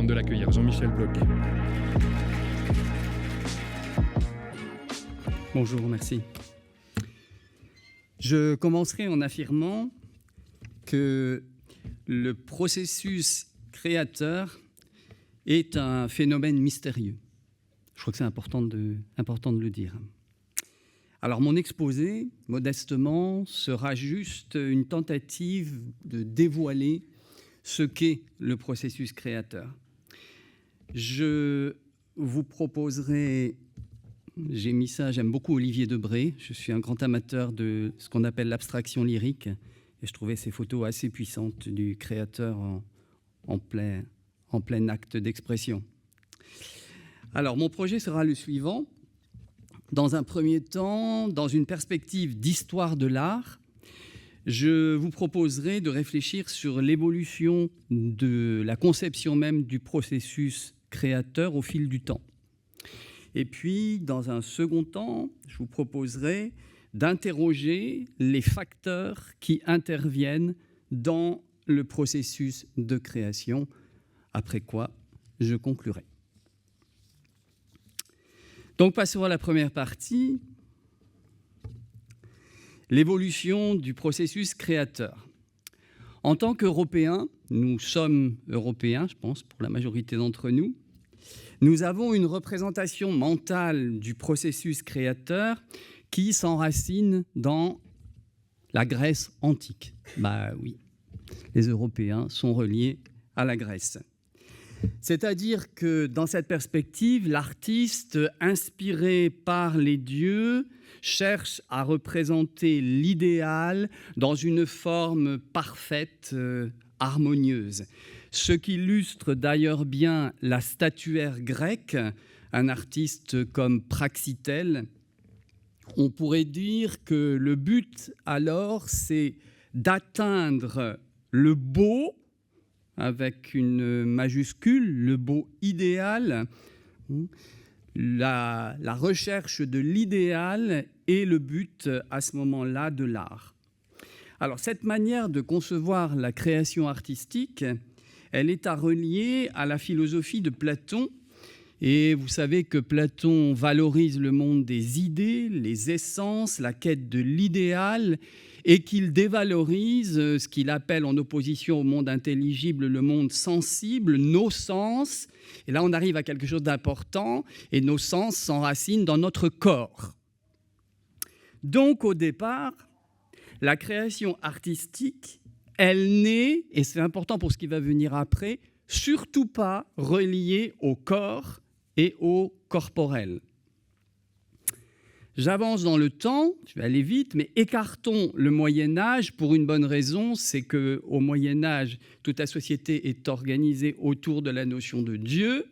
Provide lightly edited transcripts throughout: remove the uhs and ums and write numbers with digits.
demande de l'accueillir. Jean-Michel Bloch. Bonjour, merci. Je commencerai en affirmant que le processus créateur est un phénomène mystérieux. Je crois que c'est important de le dire. Alors mon exposé, modestement, sera juste une tentative de dévoiler ce qu'est le processus créateur. Je vous proposerai, j'ai mis ça, j'aime beaucoup Olivier Debré, je suis un grand amateur de ce qu'on appelle l'abstraction lyrique, et je trouvais ces photos assez puissantes du créateur en plein acte d'expression. Alors mon projet sera le suivant. Dans un premier temps, dans une perspective d'histoire de l'art, je vous proposerai de réfléchir sur l'évolution de la conception même du processus créateur au fil du temps. Et puis, dans un second temps, je vous proposerai d'interroger les facteurs qui interviennent dans le processus de création, après quoi je conclurai. Donc, passons à la première partie, l'évolution du processus créateur. En tant qu'Européens, nous sommes Européens, je pense, pour la majorité d'entre nous, nous avons une représentation mentale du processus créateur qui s'enracine dans la Grèce antique. Bah oui, les Européens sont reliés à la Grèce. C'est-à-dire que dans cette perspective, l'artiste, inspiré par les dieux, cherche à représenter l'idéal dans une forme parfaite, harmonieuse. Ce qui illustre d'ailleurs bien la statuaire grecque, un artiste comme Praxitèle. On pourrait dire que le but alors, c'est d'atteindre le beau, avec une majuscule, le beau idéal. La recherche de l'idéal est le but à ce moment-là de l'art. Alors cette manière de concevoir la création artistique, elle est à relier à la philosophie de Platon. Et vous savez que Platon valorise le monde des idées, les essences, la quête de l'idéal, et qu'il dévalorise ce qu'il appelle en opposition au monde intelligible, le monde sensible, nos sens. Et là, on arrive à quelque chose d'important, et nos sens s'enracinent dans notre corps. Donc, au départ, la création artistique, elle n'est, et c'est important pour ce qui va venir après, surtout pas reliée au corps et au corporel. J'avance dans le temps, je vais aller vite, mais écartons le Moyen-Âge pour une bonne raison, c'est qu'au Moyen-Âge, toute la société est organisée autour de la notion de Dieu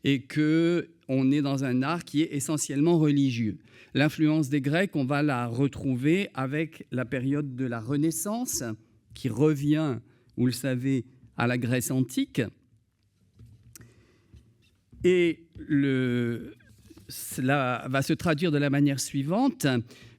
et qu'on est dans un art qui est essentiellement religieux. L'influence des Grecs, on va la retrouver avec la période de la Renaissance, qui revient, vous le savez, à la Grèce antique. Et cela va se traduire de la manière suivante.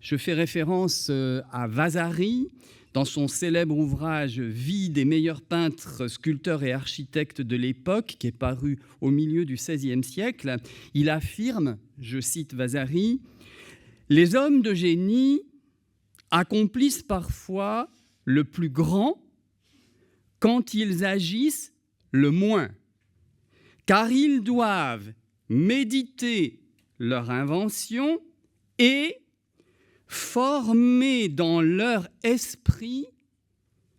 Je fais référence à Vasari, dans son célèbre ouvrage « Vie des meilleurs peintres, sculpteurs et architectes de l'époque », qui est paru au milieu du XVIe siècle. Il affirme, je cite Vasari, « Les hommes de génie accomplissent parfois le plus grand quand ils agissent le moins, car ils doivent méditer leur invention et former dans leur esprit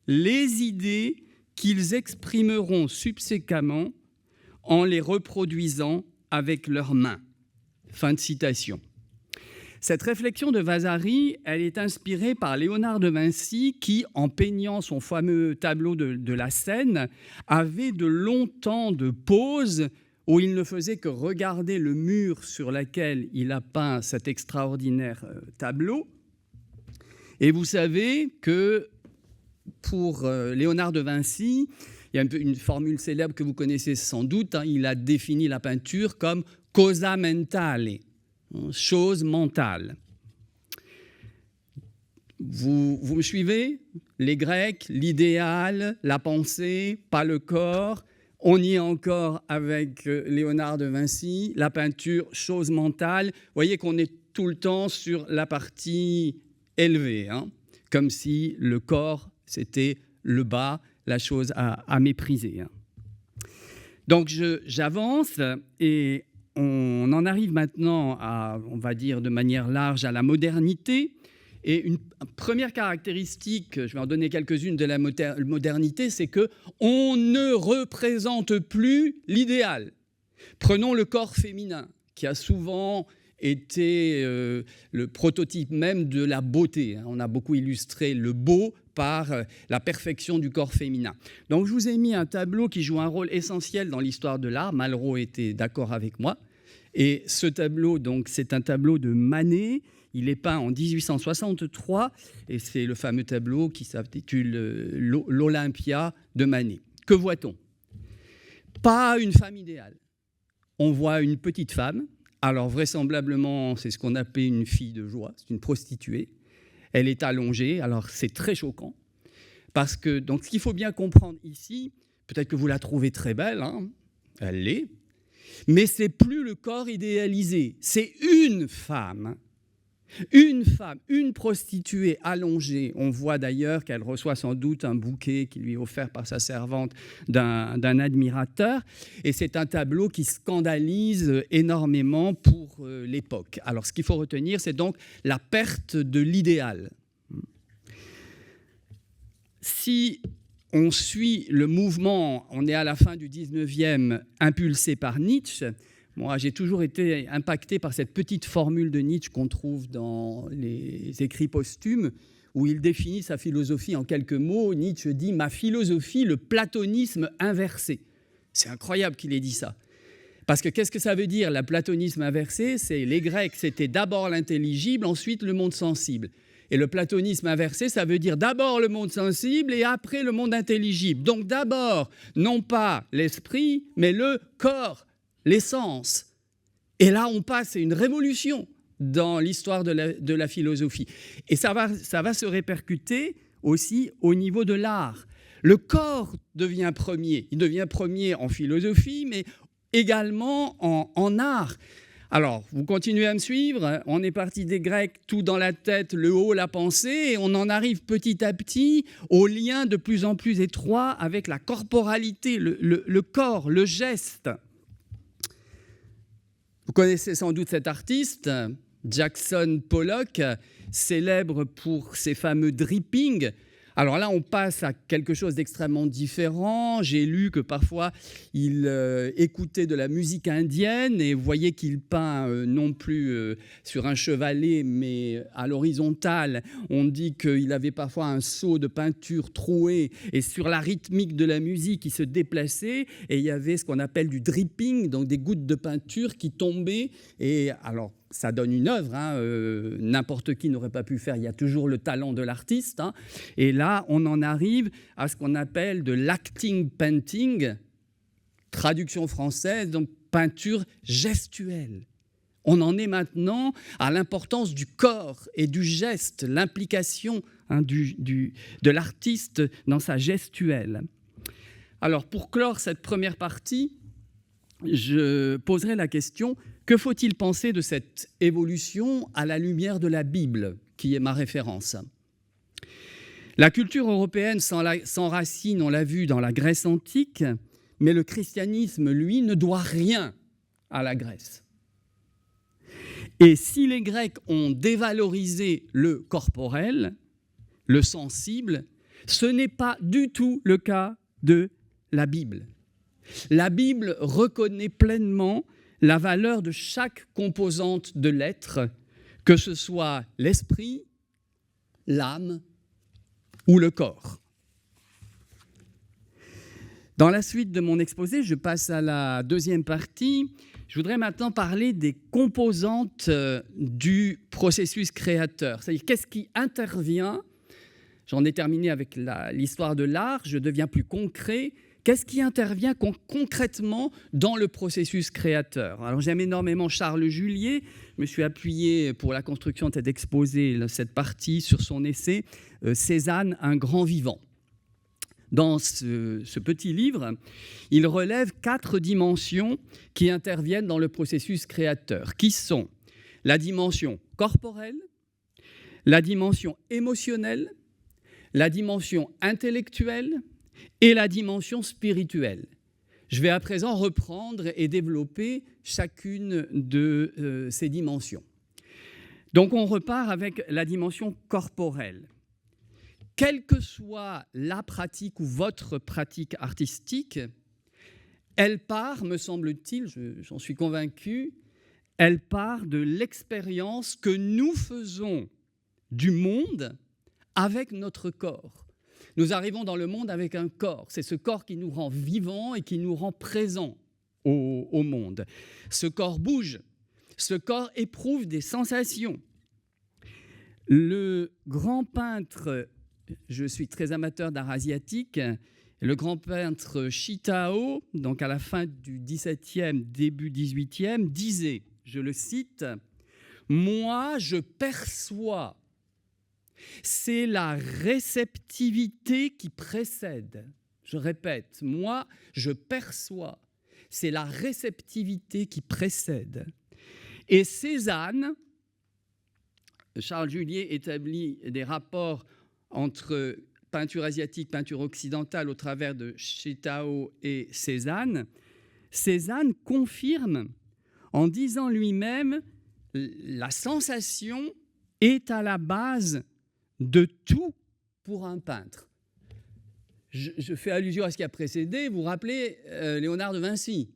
les idées qu'ils exprimeront subséquemment en les reproduisant avec leurs mains. » Fin de citation. Cette réflexion de Vasari, elle est inspirée par Léonard de Vinci qui, en peignant son fameux tableau de la Seine, avait de longs temps de pause où il ne faisait que regarder le mur sur lequel il a peint cet extraordinaire tableau. Et vous savez que pour Léonard de Vinci, il y a une formule célèbre que vous connaissez sans doute, il a défini la peinture comme « cosa mentale », chose mentale. Vous me suivez? Les Grecs, l'idéal, la pensée, pas le corps. On y est encore avec Léonard de Vinci, la peinture, chose mentale. Vous voyez qu'on est tout le temps sur la partie élevée, hein, comme si le corps, c'était le bas, la chose à mépriser. Hein. Donc j'avance et on en arrive maintenant à, on va dire de manière large, à la modernité. Et une première caractéristique, je vais en donner quelques-unes de la modernité, c'est qu'on ne représente plus l'idéal. Prenons le corps féminin, qui a souvent été le prototype même de la beauté. On a beaucoup illustré le beau par la perfection du corps féminin. Donc je vous ai mis un tableau qui joue un rôle essentiel dans l'histoire de l'art. Malraux était d'accord avec moi. Et ce tableau, donc, c'est un tableau de Manet. Il est peint en 1863 et c'est le fameux tableau qui s'intitule l'Olympia de Manet. Que voit-on? Pas une femme idéale. On voit une petite femme. Alors vraisemblablement, c'est ce qu'on appelle une fille de joie, c'est une prostituée. Elle est allongée, alors c'est très choquant. Parce que, donc, ce qu'il faut bien comprendre ici, peut-être que vous la trouvez très belle, hein, elle l'est, mais ce n'est plus le corps idéalisé, c'est une femme. Une femme, une prostituée allongée. On voit d'ailleurs qu'elle reçoit sans doute un bouquet qui lui est offert par sa servante d'un admirateur. Et c'est un tableau qui scandalise énormément pour l'époque. Alors ce qu'il faut retenir, c'est donc la perte de l'idéal. Si on suit le mouvement, on est à la fin du 19e, impulsé par Nietzsche. Moi, j'ai toujours été impacté par cette petite formule de Nietzsche qu'on trouve dans les écrits posthumes, où il définit sa philosophie en quelques mots. Nietzsche dit « Ma philosophie, le platonisme inversé ». C'est incroyable qu'il ait dit ça. Parce que qu'est-ce que ça veut dire, le platonisme inversé? C'est les Grecs, c'était d'abord l'intelligible, ensuite le monde sensible. Et le platonisme inversé, ça veut dire d'abord le monde sensible et après le monde intelligible. Donc d'abord, non pas l'esprit, mais le corps, l'essence. Et là, on passe, c'est une révolution dans l'histoire de la philosophie. Et ça va se répercuter aussi au niveau de l'art. Le corps devient premier. Il devient premier en philosophie, mais également en art. Alors, vous continuez à me suivre. On est parti des Grecs, tout dans la tête, le haut, la pensée, et on en arrive petit à petit au lien de plus en plus étroit avec la corporalité, le corps, le geste. Vous connaissez sans doute cet artiste, Jackson Pollock, célèbre pour ses fameux drippings. Alors là, on passe à quelque chose d'extrêmement différent. J'ai lu que parfois, il écoutait de la musique indienne et vous voyez qu'il peint non plus sur un chevalet, mais à l'horizontale. On dit qu'il avait parfois un seau de peinture troué et sur la rythmique de la musique, il se déplaçait et il y avait ce qu'on appelle du dripping, donc des gouttes de peinture qui tombaient. Et alors, ça donne une œuvre, hein, n'importe qui n'aurait pas pu faire, il y a toujours le talent de l'artiste. Hein. Et là, on en arrive à ce qu'on appelle de l'acting painting, traduction française, donc peinture gestuelle. On en est maintenant à l'importance du corps et du geste, l'implication hein, de l'artiste dans sa gestuelle. Alors, pour clore cette première partie, je poserai la question: que faut-il penser de cette évolution à la lumière de la Bible, qui est ma référence? La culture européenne s'enracine, on l'a vu, dans la Grèce antique, mais le christianisme, lui, ne doit rien à la Grèce. Et si les Grecs ont dévalorisé le corporel, le sensible, ce n'est pas du tout le cas de la Bible. La Bible reconnaît pleinement la valeur de chaque composante de l'être, que ce soit l'esprit, l'âme ou le corps. Dans la suite de mon exposé, je passe à la deuxième partie. Je voudrais maintenant parler des composantes du processus créateur. C'est-à-dire, qu'est-ce qui intervient? J'en ai terminé avec l'histoire de l'art, je deviens plus concret. Qu'est-ce qui intervient concrètement dans le processus créateur? Alors, j'aime énormément Charles Julier. Je me suis appuyé pour la construction de cet exposé, cette partie, sur son essai « Cézanne, un grand vivant ». Dans ce petit livre, il relève 4 dimensions qui interviennent dans le processus créateur, qui sont la dimension corporelle, la dimension émotionnelle, la dimension intellectuelle et la dimension spirituelle. Je vais à présent reprendre et développer chacune de ces dimensions. Donc on repart avec la dimension corporelle. Quelle que soit la pratique ou votre pratique artistique, elle part, me semble-t-il, j'en suis convaincu, elle part de l'expérience que nous faisons du monde avec notre corps. Nous arrivons dans le monde avec un corps. C'est ce corps qui nous rend vivants et qui nous rend présents au monde. Ce corps bouge, ce corps éprouve des sensations. Le grand peintre, je suis très amateur d'art asiatique, le grand peintre Shitao, donc à la fin du XVIIe, début XVIIIe, disait, je le cite, « Moi, je perçois. C'est la réceptivité qui précède. » Je répète, « Moi, je perçois. C'est la réceptivité qui précède. » Et Cézanne, Charles Julier établit des rapports entre peinture asiatique, peinture occidentale au travers de Shitao et Cézanne. Cézanne confirme en disant lui-même « La sensation est à la base de tout pour un peintre. » Je fais allusion à ce qui a précédé. Vous vous rappelez Léonard de Vinci,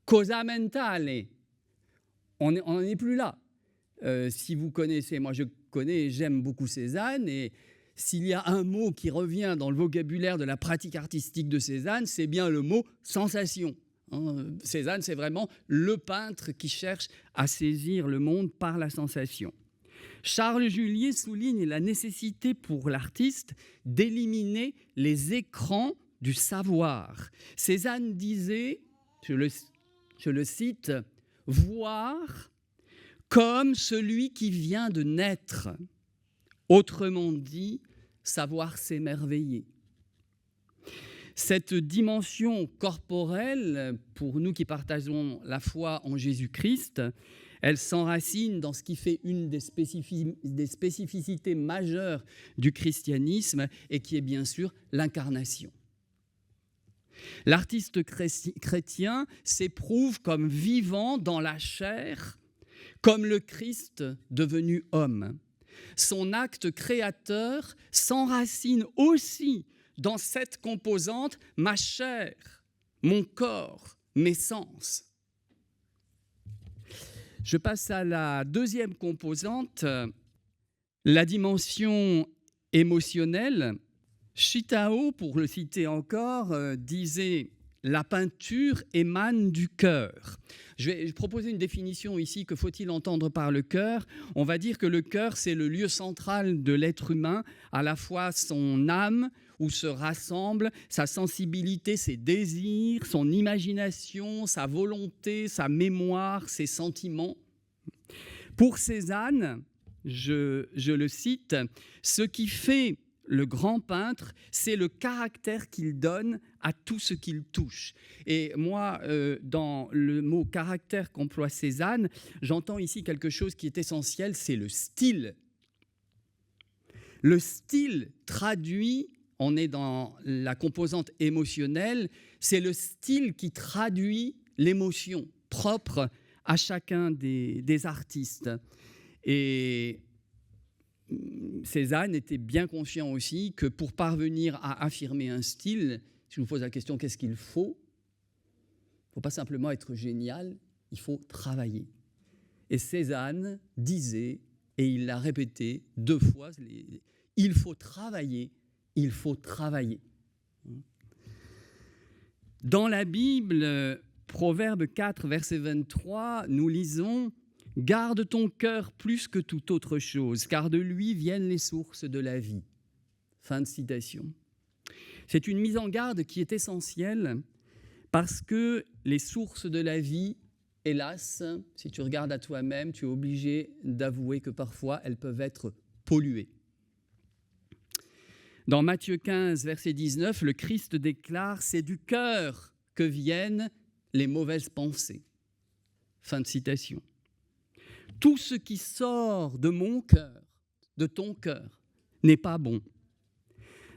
causa mentale. On n'en est plus là. Si vous connaissez, moi je connais et j'aime beaucoup Cézanne, et s'il y a un mot qui revient dans le vocabulaire de la pratique artistique de Cézanne, c'est bien le mot sensation. Cézanne, c'est vraiment le peintre qui cherche à saisir le monde par la sensation. Charles Julier souligne la nécessité pour l'artiste d'éliminer les écrans du savoir. Cézanne disait, je le cite, « voir comme celui qui vient de naître. » Autrement dit, savoir s'émerveiller. Cette dimension corporelle, pour nous qui partageons la foi en Jésus-Christ, elle s'enracine dans ce qui fait une des spécificités majeures du christianisme et qui est bien sûr l'incarnation. L'artiste chrétien s'éprouve comme vivant dans la chair, comme le Christ devenu homme. Son acte créateur s'enracine aussi dans cette composante « ma chair, mon corps, mes sens ». Je passe à la deuxième composante, la dimension émotionnelle. Shitao, pour le citer encore, disait « la peinture émane du cœur ». Je vais proposer une définition ici, que faut-il entendre par le cœur ? On va dire que le cœur, c'est le lieu central de l'être humain, à la fois son âme, où se rassemblent sa sensibilité, ses désirs, son imagination, sa volonté, sa mémoire, ses sentiments. Pour Cézanne, je le cite, « ce qui fait le grand peintre, c'est le caractère qu'il donne à tout ce qu'il touche. » Et moi, dans le mot « caractère » qu'emploie Cézanne, j'entends ici quelque chose qui est essentiel, c'est le style. Le style traduit, on est dans la composante émotionnelle, c'est le style qui traduit l'émotion propre à chacun des artistes. Et Cézanne était bien conscient aussi que pour parvenir à affirmer un style, si je vous pose la question qu'est-ce qu'il faut, il ne faut pas simplement être génial, il faut travailler. Et Cézanne disait, et il l'a répété 2 fois, il faut travailler, il faut travailler. Dans la Bible, Proverbe 4, verset 23, nous lisons « Garde ton cœur plus que toute autre chose, car de lui viennent les sources de la vie. » Fin de citation. C'est une mise en garde qui est essentielle parce que les sources de la vie, hélas, si tu regardes à toi-même, tu es obligé d'avouer que parfois elles peuvent être polluées. Dans Matthieu 15, verset 19, le Christ déclare « C'est du cœur que viennent les mauvaises pensées ». Fin de citation. Tout ce qui sort de mon cœur, de ton cœur, n'est pas bon.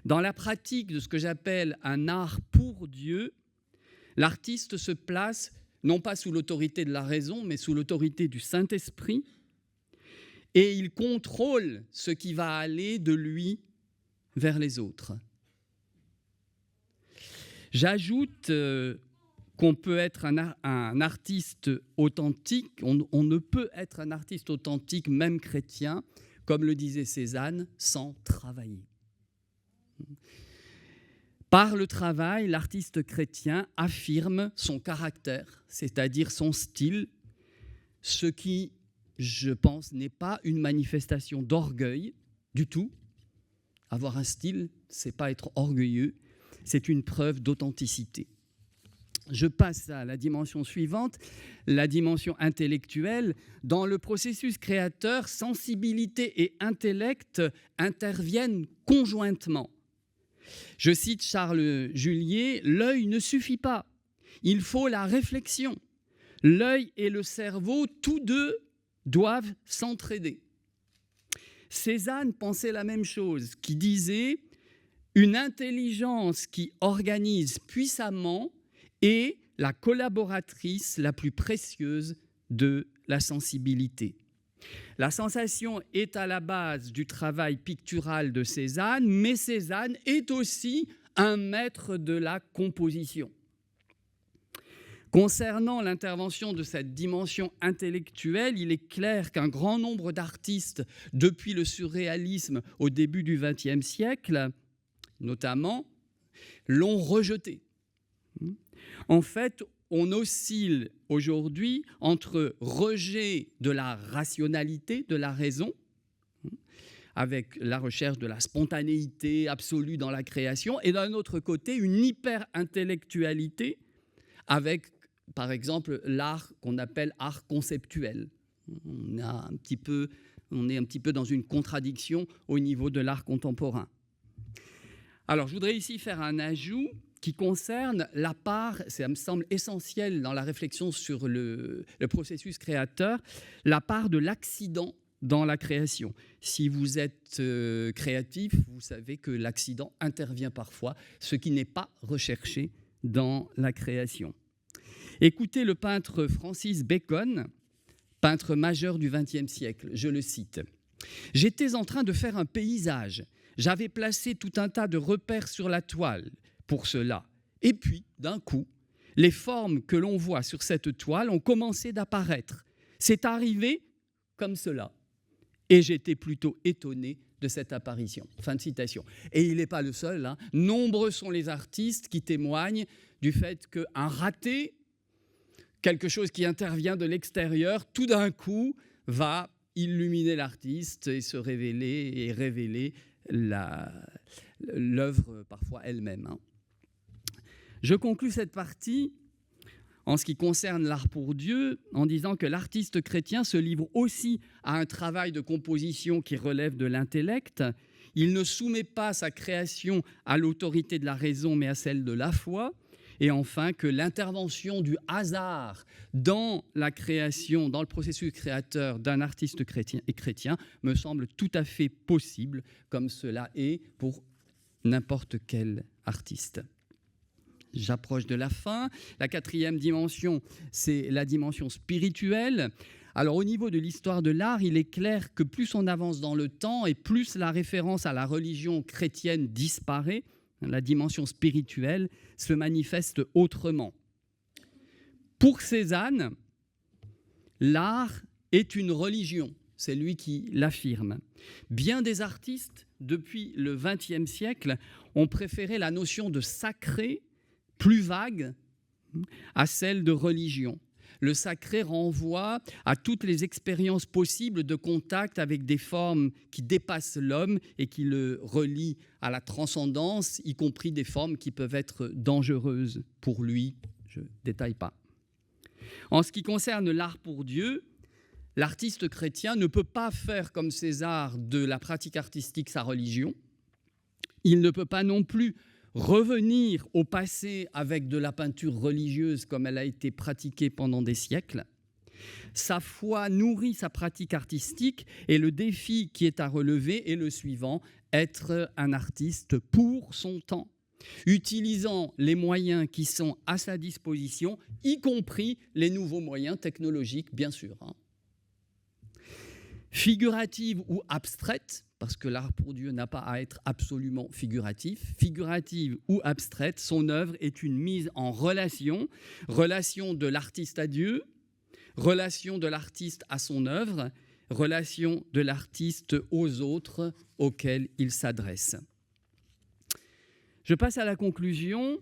Dans la pratique de ce que j'appelle un art pour Dieu, l'artiste se place non pas sous l'autorité de la raison, mais sous l'autorité du Saint-Esprit, et il contrôle ce qui va aller de lui vers les autres. J'ajoute qu'on peut être un artiste authentique, on ne peut être un artiste authentique, même chrétien, comme le disait Cézanne, sans travailler. Par le travail, l'artiste chrétien affirme son caractère, c'est-à-dire son style, ce qui, je pense, n'est pas une manifestation d'orgueil du tout. Avoir un style, ce n'est pas être orgueilleux, c'est une preuve d'authenticité. Je passe à la dimension suivante, la dimension intellectuelle. Dans le processus créateur, sensibilité et intellect interviennent conjointement. Je cite Charles Julier, « L'œil ne suffit pas, il faut la réflexion. L'œil et le cerveau, tous deux, doivent s'entraider. » Cézanne pensait la même chose, qui disait « Une intelligence qui organise puissamment est la collaboratrice la plus précieuse de la sensibilité. » La sensation est à la base du travail pictural de Cézanne, mais Cézanne est aussi un maître de la composition. Concernant l'intervention de cette dimension intellectuelle, il est clair qu'un grand nombre d'artistes, depuis le surréalisme au début du XXe siècle, notamment, l'ont rejetée. En fait, on oscille aujourd'hui entre rejet de la rationalité, de la raison, avec la recherche de la spontanéité absolue dans la création, et d'un autre côté, une hyper-intellectualité avec, par exemple, l'art qu'on appelle art conceptuel. On est un petit peu dans une contradiction au niveau de l'art contemporain. Alors, je voudrais ici faire un ajout qui concerne la part, ça me semble essentiel dans la réflexion sur le processus créateur, la part de l'accident dans la création. Si vous êtes créatif, vous savez que l'accident intervient parfois, ce qui n'est pas recherché dans la création. Écoutez le peintre Francis Bacon, peintre majeur du XXe siècle, je le cite. « J'étais en train de faire un paysage. J'avais placé tout un tas de repères sur la toile pour cela. Et puis, d'un coup, les formes que l'on voit sur cette toile ont commencé d'apparaître. C'est arrivé comme cela. Et j'étais plutôt étonné de cette apparition. » Fin de citation. Et il n'est pas le seul. Hein. Nombreux sont les artistes qui témoignent du fait qu'un raté, quelque chose qui intervient de l'extérieur, tout d'un coup, va illuminer l'artiste et se révéler et révéler l'œuvre parfois elle-même. Hein. Je conclus cette partie en ce qui concerne l'art pour Dieu en disant que l'artiste chrétien se livre aussi à un travail de composition qui relève de l'intellect. Il ne soumet pas sa création à l'autorité de la raison mais à celle de la foi. Et enfin, que l'intervention du hasard dans la création, dans le processus créateur d'un artiste chrétien me semble tout à fait possible, comme cela est pour n'importe quel artiste. J'approche de la fin. La quatrième dimension, c'est la dimension spirituelle. Alors, au niveau de l'histoire de l'art, il est clair que plus on avance dans le temps et plus la référence à la religion chrétienne disparaît, la dimension spirituelle se manifeste autrement. Pour Cézanne, l'art est une religion, c'est lui qui l'affirme. Bien des artistes, depuis le XXe siècle, ont préféré la notion de sacré, plus vague, à celle de religion. Le sacré renvoie à toutes les expériences possibles de contact avec des formes qui dépassent l'homme et qui le relient à la transcendance, y compris des formes qui peuvent être dangereuses pour lui. Je ne détaille pas. En ce qui concerne l'art pour Dieu, l'artiste chrétien ne peut pas faire comme César de la pratique artistique sa religion. Il ne peut pas non plus revenir au passé avec de la peinture religieuse comme elle a été pratiquée pendant des siècles. Sa foi nourrit sa pratique artistique et le défi qui est à relever est le suivant: être un artiste pour son temps, utilisant les moyens qui sont à sa disposition, y compris les nouveaux moyens technologiques, bien sûr. Figurative ou abstraite, parce que l'art pour Dieu n'a pas à être absolument figuratif, figurative ou abstraite, son œuvre est une mise en relation, relation de l'artiste à Dieu, relation de l'artiste à son œuvre, relation de l'artiste aux autres auxquels il s'adresse. Je passe à la conclusion.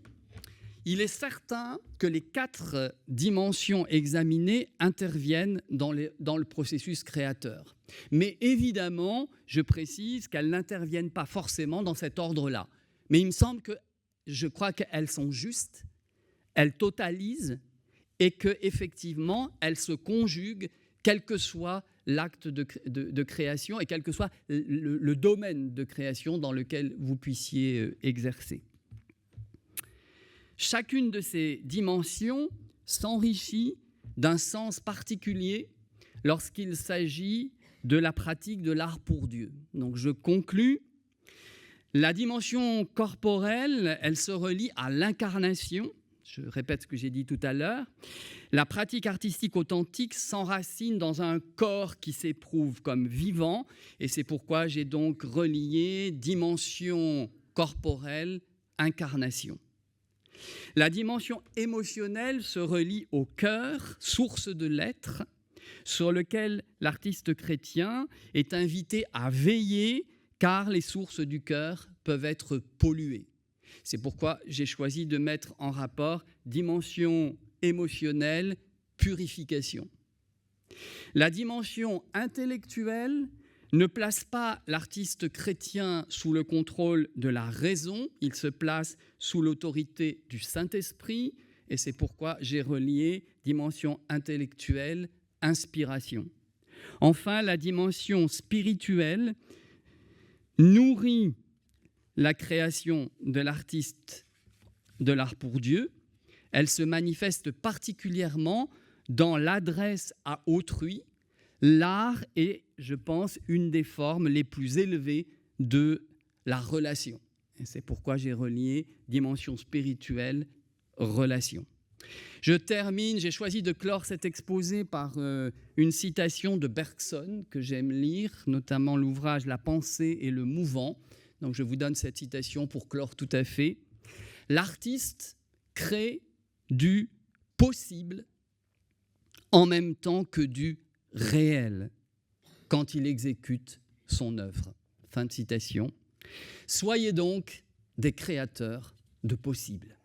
Il est certain que les 4 dimensions examinées interviennent dans le processus créateur. Mais évidemment, je précise qu'elles n'interviennent pas forcément dans cet ordre-là. Mais il me semble je crois qu'elles sont justes, elles totalisent et qu'effectivement, elles se conjuguent, quel que soit l'acte de création et quel que soit le domaine de création dans lequel vous puissiez exercer. Chacune de ces dimensions s'enrichit d'un sens particulier lorsqu'il s'agit de la pratique de l'art pour Dieu. Donc je conclus. La dimension corporelle, elle se relie à l'incarnation. Je répète ce que j'ai dit tout à l'heure. La pratique artistique authentique s'enracine dans un corps qui s'éprouve comme vivant, et c'est pourquoi j'ai donc relié dimension corporelle, incarnation. La dimension émotionnelle se relie au cœur, source de l'être, sur lequel l'artiste chrétien est invité à veiller, car les sources du cœur peuvent être polluées. C'est pourquoi j'ai choisi de mettre en rapport dimension émotionnelle, purification. La dimension intellectuelle ne place pas l'artiste chrétien sous le contrôle de la raison, il se place sous l'autorité du Saint-Esprit, et c'est pourquoi j'ai relié dimension intellectuelle, inspiration. Enfin, la dimension spirituelle nourrit la création de l'artiste de l'art pour Dieu. Elle se manifeste particulièrement dans l'adresse à autrui. L'art est, je pense, une des formes les plus élevées de la relation. Et c'est pourquoi j'ai relié dimension spirituelle, relation. Je termine, j'ai choisi de clore cet exposé par une citation de Bergson que j'aime lire, notamment l'ouvrage « La pensée et le mouvant ». Donc je vous donne cette citation pour clore tout à fait. « L'artiste crée du possible en même temps que du réel quand il exécute son œuvre. » Fin de citation. Soyez donc des créateurs de possible.